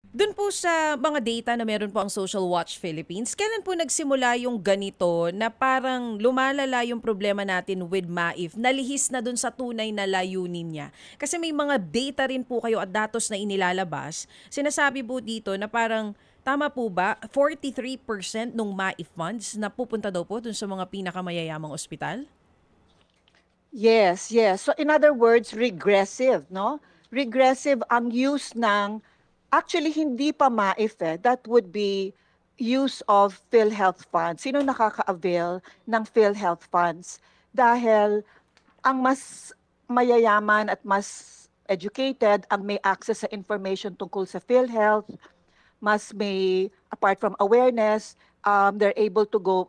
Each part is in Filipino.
Doon po sa mga data na meron po ang Social Watch Philippines, kailan po nagsimula yung ganito na parang lumalala yung problema natin with MAIF, nalihis na doon sa tunay na layunin niya? Kasi may mga data rin po kayo at datos na inilalabas. Sinasabi po dito na parang, tama po ba, 43% ng MAIF funds na pupunta daw po doon sa mga pinakamayayamang ospital? Yes, yes. So in other words, regressive, no? Regressive ang use ng, actually hindi pa MAIF that would be use of PhilHealth funds. Sino nakaka-avail ng PhilHealth funds? Dahil ang mas mayayaman at mas educated ang may access sa information tungkol sa PhilHealth, mas may, apart from awareness, they're able to go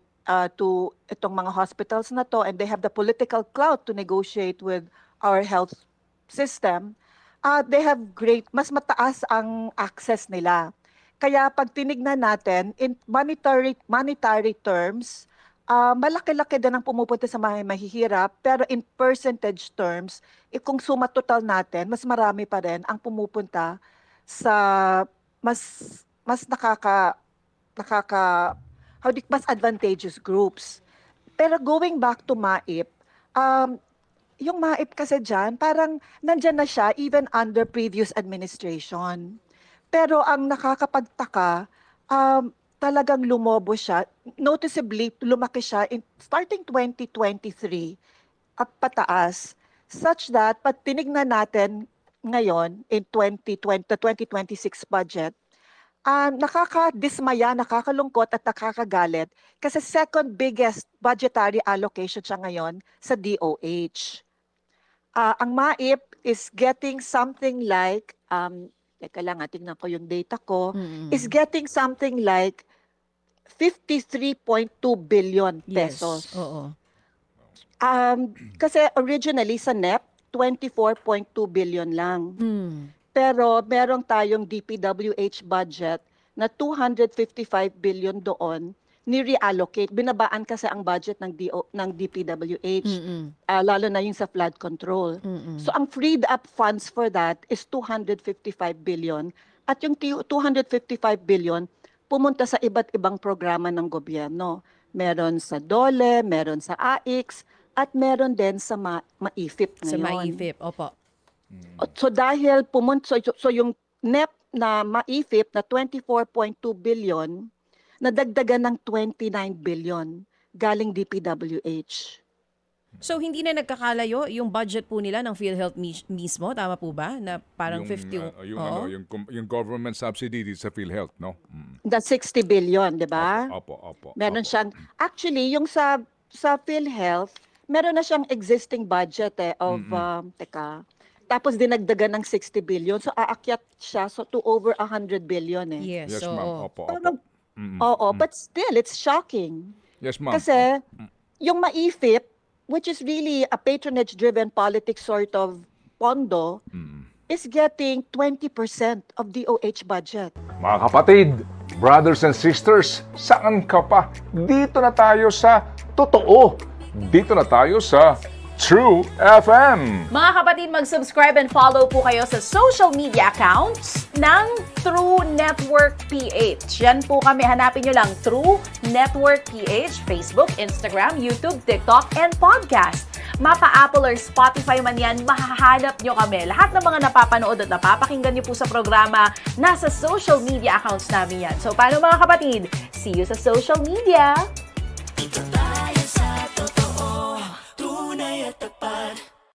to itong mga hospitals na to, and they have the political clout to negotiate with our health system. They have mas mataas ang access nila. Kaya pag tinignan natin, in monetary terms, malaki-laki din ang pumupunta sa mga mahihirap, pero in percentage terms, kung suma total natin, mas marami pa rin ang pumupunta sa mas mas advantageous groups. Pero going back to MAIP, yung MAIP kasi dyan, parang nandyan na siya even under previous administration. Pero ang nakakapagtaka, talagang lumobo siya. Noticeably, lumaki siya starting 2023 at pataas, such that pag tinignan natin ngayon in 2026 budget, nakakadismaya, nakakalungkot at nakakagalit kasi second biggest budgetary allocation siya ngayon sa DOH. Ang MAIP is getting something like, teka lang, tingnan ko yung data ko, is getting something like 53.2 billion pesos. Yes, oo. Kasi originally sa NEP, 24.2 billion lang. Pero merong tayong DPWH budget na 255 billion doon ni-reallocate. Binabaan kasi ang budget ng DPWH, lalo na yung sa flood control. So ang freed up funds for that is 255 billion. At yung 255 billion pumunta sa iba't ibang programa ng gobyerno. Meron sa DOLE, meron sa AIX, at meron din sa MAIFIP ngayon. Sa MAIFIP, opo. So dahil so yung NEP na MAIFIP na 24.2 billion, nadagdagan ng 29 billion galing DPWH. So hindi na nagkakalayo yung budget po nila ng PhilHealth mismo, tama po ba? Na parang 50 yung government subsidy sa PhilHealth, no? The 60 billion, 'di ba? Opo. Meron siyang actually yung sa PhilHealth, meron na siyang existing budget of tapos dinagdagan ng 60 billion. So aakyat siya to over 100 billion Yes, Yes, ma'am. Opo. Oo, but still it's shocking. Yes, ma'am. Kasi yung MAIFIP, which is really a patronage-driven politics sort of pondo, is getting 20% of DOH budget. Mga kapatid, brothers and sisters, saan ka pa? Dito na tayo sa totoo. Dito na tayo sa True FM. Mga kapatid, mag-subscribe and follow po kayo sa social media accounts ng True Network PH. Yan po kami, hanapin nyo lang True Network PH, Facebook, Instagram, YouTube, TikTok, and podcast. Mapa Apple or Spotify man yan, mahahanap nyo kami. Lahat ng mga napapanood at napapakinggan nyo po sa programa, nasa social media accounts namin yan. So paano mga kapatid? See you sa social media!